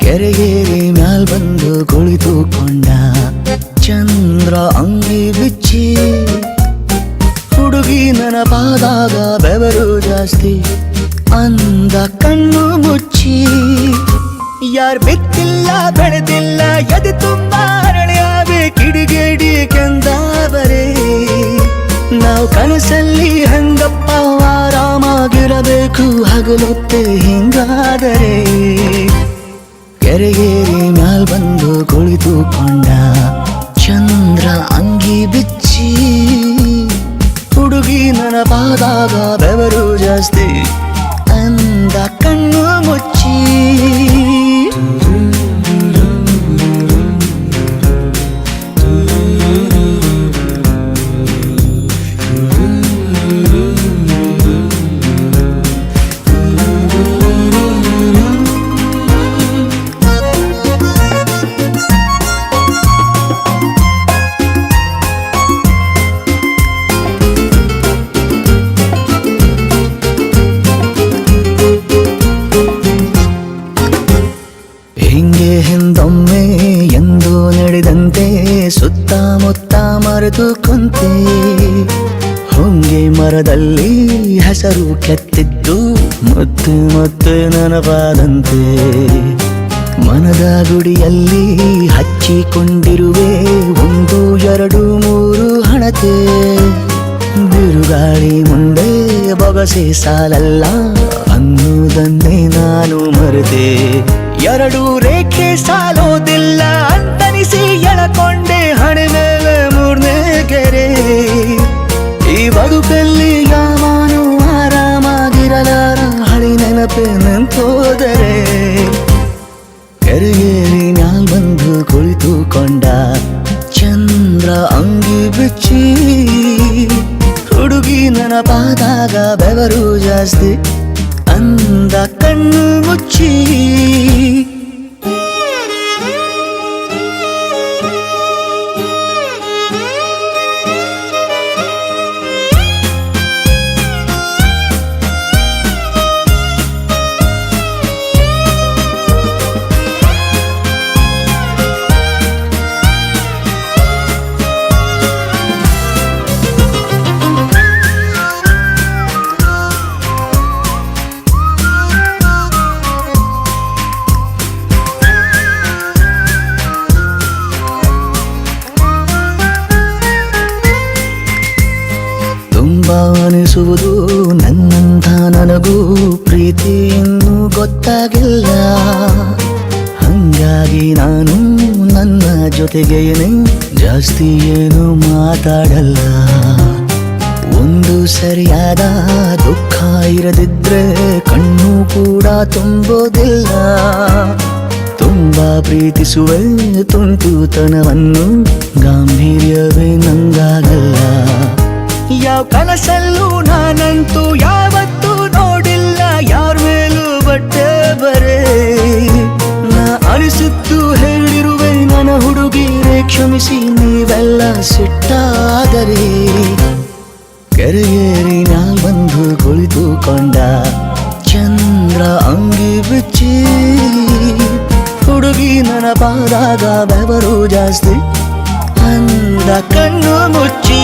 ಕೆರೆಗೇರಿ ಮ್ಯಾಲ್ ಬಂದು ಕುಳಿತುಕೊಂಡ ಚಂದ್ರ ಅಂಗಿ ಬಿಚ್ಚಿ, ಹುಡುಗಿ ನೆನಪಾದಾಗ ಬೆವರು ಜಾಸ್ತಿ ಅಂದ ಕಣ್ಣು ಮುಚ್ಚಿ. ಯಾರ್ ಬಿತ್ತಿಲ್ಲ ಬೆಳೆದಿಲ್ಲ ಎದೆ ತುಂಬ ಅರಳ್ಯಾವೆ ಕಿಡಿಗೇಡಿ ಕೆಂದಾವರೆ. ನಾವು ಕನಸಲ್ಲಿ ಹಂಗಪ್ಪ ಆರಾಮಾಗಿರಬೇಕು ಹಗಲೊತ್ತೆ ಹಿಂಗಾದರೆ. ಕೆರೆಗೇರಿ ಮ್ಯಾಲ್ ಬಂದು ಕುಳಿತುಕೊಂಡ ಚಂದ್ರ ಅಂಗಿ ಬಿಚ್ಚಿ, ಹುಡುಗಿ ನೆನಪಾದಾಗ ಬೆವರು ಜಾಸ್ತಿ ಅಂದ ಕಣ್ಣು ಮುಚ್ಚಿ. ಹಿಂಗೆ ಹಿಂದೊಮ್ಮೆ ಎಂದು ನಡೆದಂತೆ ಸುತ್ತಮುತ್ತ ಮರೆತು ಕುಂತೆ. ಹೊಂಗೆ ಮರದಲ್ಲಿ ಹೆಸರು ಕೆತ್ತಿದ್ದು ಮತ್ತೆ ಮತ್ತೆ ನೆನಪಾದಂತೆ. ಮನದ ಗುಡಿಯಲ್ಲಿ ಹಚ್ಚಿಕೊಂಡಿರುವೆ 1 2 3 ಹಣತೆ. ಬಿರುಗಾಳಿ ಮುಂದೆ ಬೊಗಸೆ ಸಾಲಲ್ಲ ಅನ್ನುವುದನ್ನೇ ನಾನು ಮರೆತೆ. 2 ರೇಖೆ ಸಾಲೋದಿಲ್ಲ ಅಂತನಿಸಿ ಎಳಕೊಂಡೆ ಹಣೆ ಮೇಲೆ 3ನೇ ಗೆರೆ. ಈ ಬದುಕಲ್ಲಿ ಯಾವನು ಆರಾಮಾಗಿರಲಾರ ಹಳಿ ನೆನಪೆ ನೆನ್ಪೋದರೆ. ಕೆರೆಗೇರಿ ಮ್ಯಾಲ್ ಬಂದು ಕುಳಿತುಕೊಂಡ ಚಂದ್ರ ಅಂಗಿ ಬಿಚ್ಚಿ, ಹುಡುಗಿ ನೆನಪಾದಾಗ ಬೆವರು ಜಾಸ್ತಿ ಅಂದ ಕಣ್ಣು ಮುಚ್ಚಿ. ಅನಿಸುವುದು ನನ್ನಂಥ ನನಗೂ ಪ್ರೀತಿ ಇನ್ನೂ ಗೊತ್ತಾಗಿಲ್ಲ. ಹಂಗಾಗಿ ನಾನು ನನ್ನ ಜೊತೆಗೇನೆ ಜಾಸ್ತಿ ಏನು ಮಾತಾಡಲ್ಲ. ಒಂದು ಸರಿಯಾದ ದುಃಖ ಇರದಿದ್ರೆ ಕಣ್ಣು ಕೂಡ ತುಂಬೋದಿಲ್ಲ. ತುಂಬಾ ಪ್ರೀತಿಸುವೆ ತುಂಟುತನವನ್ನು ಗಾಂಭೀರ್ಯವೇ ನಂಗಾಗಲ್ಲ. ಯಾವ ಕನಸಲ್ಲೂ ನಾನಂತೂ ಯಾವತ್ತೂ ನೋಡಿಲ್ಲ ಯಾರ ಮೇಲೂ ಬಟ್ಟೆ ಬರೆ. ನಾ ಅನಿಸಿದ್ದು ಹೇಳಿರುವೆ ನನ್ನ ಹುಡುಗಿರೆ ಕ್ಷಮಿಸಿ ನೀವೆಲ್ಲ ಸಿಟ್ಟಾದರೆ. ಕೆರೆಗೇರಿ ಮ್ಯಾಲ್ ಬಂದು ಕುಳಿತುಕೊಂಡ ಚಂದ್ರ ಅಂಗಿ ಬಿಚ್ಚಿ, ಹುಡುಗಿ ನೆನಪಾದಾಗ ಬೆವರು ಜಾಸ್ತಿ ಅಂದ ಕಣ್ಣು ಮುಚ್ಚಿ.